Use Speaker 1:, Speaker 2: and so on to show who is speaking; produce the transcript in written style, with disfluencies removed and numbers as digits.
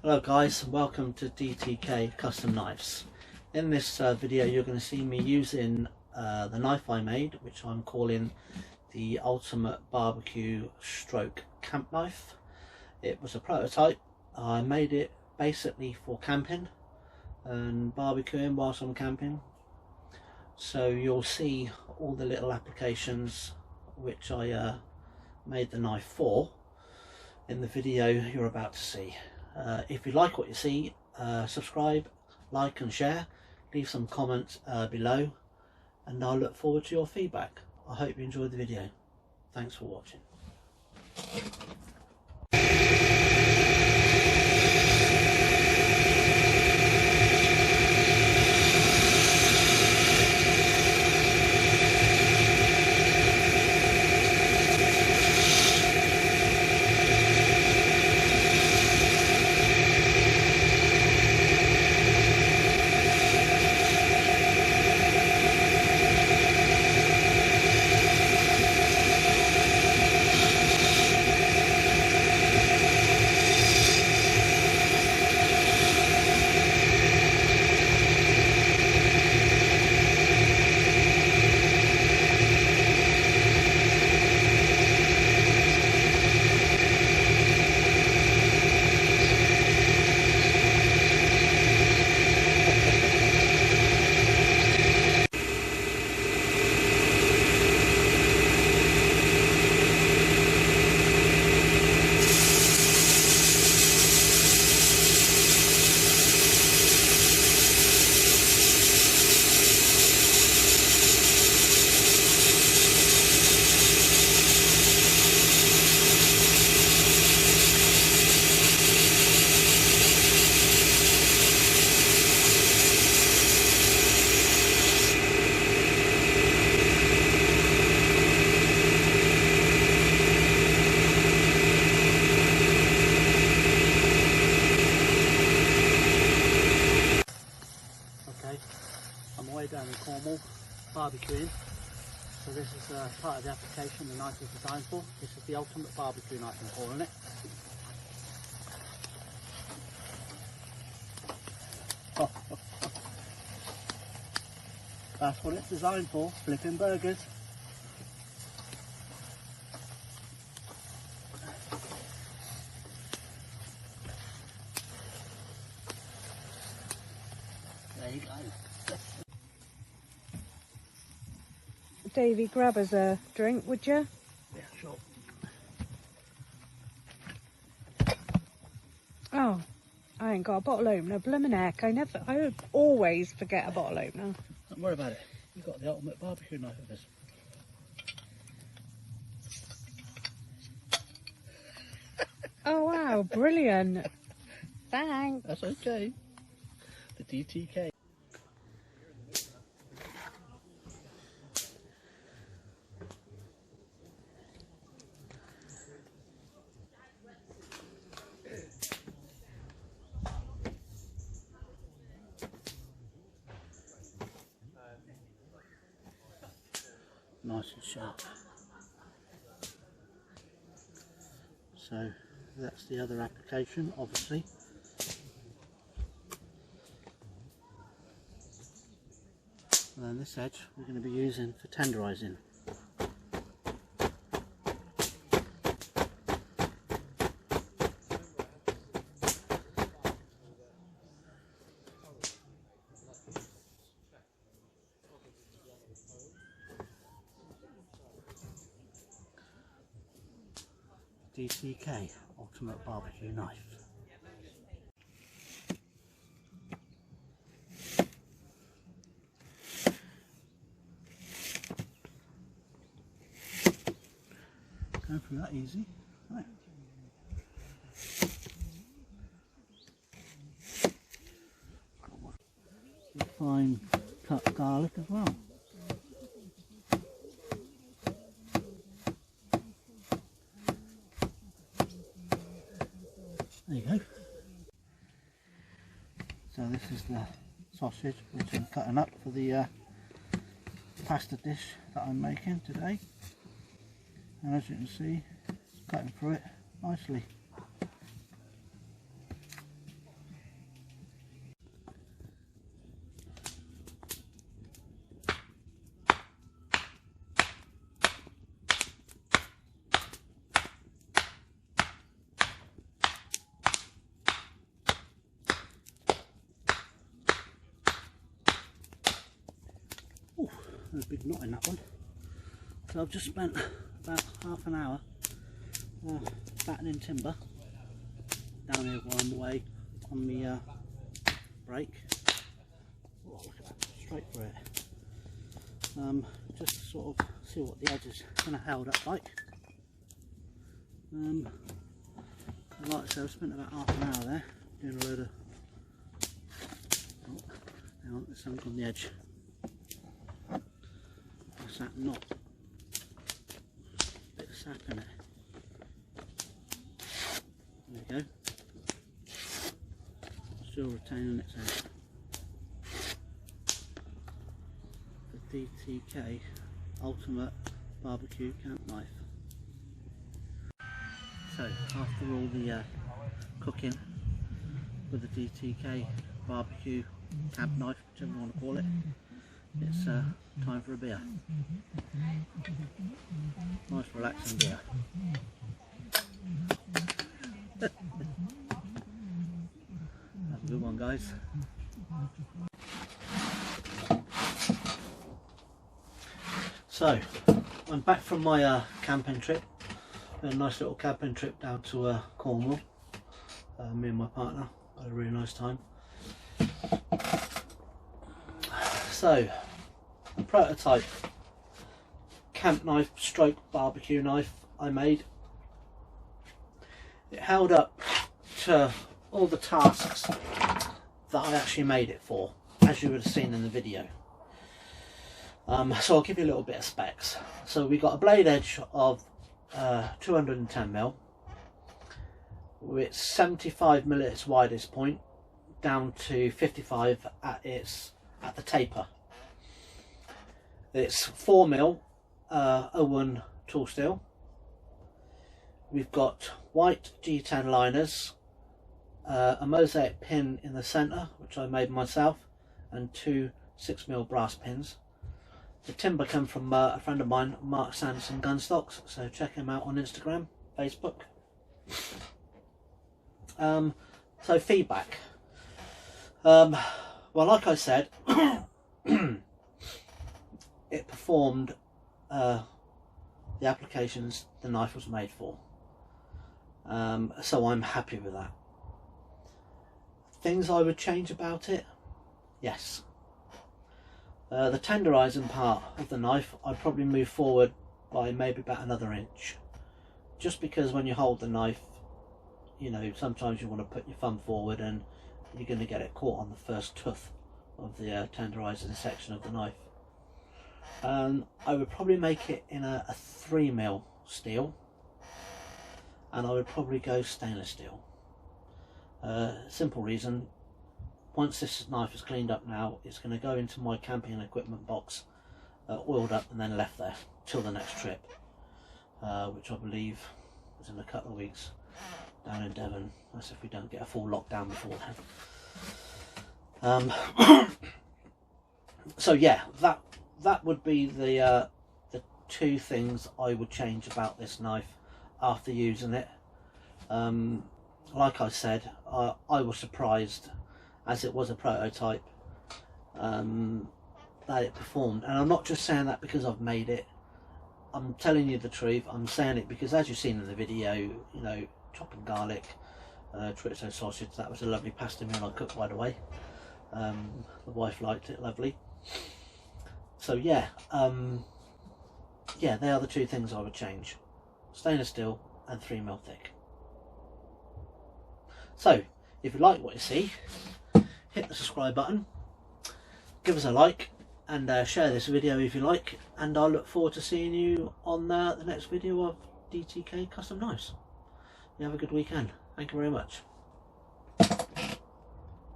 Speaker 1: Hello guys, welcome to DTK Custom Knives. In this video you're going to see me using the knife I made, which I'm calling the Ultimate Barbecue Stroke Camp Knife. It was a prototype. I made it basically for camping and barbecuing whilst I'm camping. So you'll see all the little applications which I made the knife for in the video you're about to see. If you like what you see, subscribe, like and share, leave some comments below, and I'll look forward to your feedback. I hope you enjoyed the video. Thanks for watching. I'm way down in Cornwall barbecuing, so this is part of the application the knife is designed for. This is the Ultimate Barbecue Knife I'm calling it. That's what it's designed for, flipping burgers. There you go.
Speaker 2: Davy, grab us a drink, would you?
Speaker 1: Yeah, sure.
Speaker 2: Oh, I ain't got a bottle opener. Bloomin' heck, I always forget a bottle opener.
Speaker 1: Don't worry about it. You've got the Ultimate Barbecue Knife of this.
Speaker 2: Oh wow, brilliant. Thanks.
Speaker 1: That's okay. The DTK. Nice and sharp. So that's the other application, obviously. And then this edge we're going to be using for tenderising. DTK Ultimate Barbecue Knife. Going through that easy. Right. Fine cut garlic as well. There you go. So this is the sausage which I'm cutting up for the pasta dish that I'm making today. And as you can see, it's cutting through it nicely. there's a big knot in that one. So I've just spent about half an hour battening timber down here while I'm away on the brake. Oh, look at that, straight for it. Just to sort of see what the edge is going to hold up like. And like I said, I've spent about half an hour there doing a load of. Oh, hang on, there's something on the edge. What's that knot? Bit of sap in it. There we go. Still retaining its edge. The DTK Ultimate Barbecue Camp Knife. So after all the cooking with the DTK Barbecue Camp Knife, whichever you want to call it, it's time for a beer. Nice relaxing beer. Have a good one, guys. So I'm back from my camping trip. A nice little camping trip down to Cornwall. Me and my partner had a really nice time. So, the prototype camp knife stroke barbecue knife I made. It held up to all the tasks that I actually made it for, as you would have seen in the video. So I'll give you a little bit of specs. So we got a blade edge of 210mm with 75mm at its widest point down to 55 at the taper. It's 4mm 01 tool steel. We've got white G10 liners, a mosaic pin in the centre which I made myself, and 2 6mm brass pins. The timber came from a friend of mine, Mark Sanderson Gunstocks, so check him out on Instagram, Facebook. So feedback. Well, like I said, it performed the applications the knife was made for. So I'm happy with that. Things I would change about it? Yes. The tenderising part of the knife, I'd probably move forward by maybe about another inch. Just because when you hold the knife, you know, sometimes you want to put your thumb forward and you're going to get it caught on the first tooth of the tenderising section of the knife. I would probably make it in a 3mm steel, and I would probably go stainless steel. Simple reason, once this knife is cleaned up now, it's going to go into my camping equipment box, oiled up and then left there till the next trip, which I believe is in a couple of weeks down in Devon. That's if we don't get a full lockdown before then. So yeah, that would be the two things I would change about this knife after using it. Like I said, I was surprised, as it was a prototype, that it performed. And I'm not just saying that because I've made it. I'm telling you the truth. I'm saying it because, as you've seen in the video, you know, chopping garlic, chorizo sausage, that was a lovely pasta meal I cooked right away. The wife liked it, lovely. So yeah, yeah, they are the two things I would change: stainless steel and 3mm thick. So if you like what you see, hit the subscribe button, give us a like, and share this video if you like, and I look forward to seeing you on the next video of DTK Custom Knives. You have a good weekend. Thank you very much.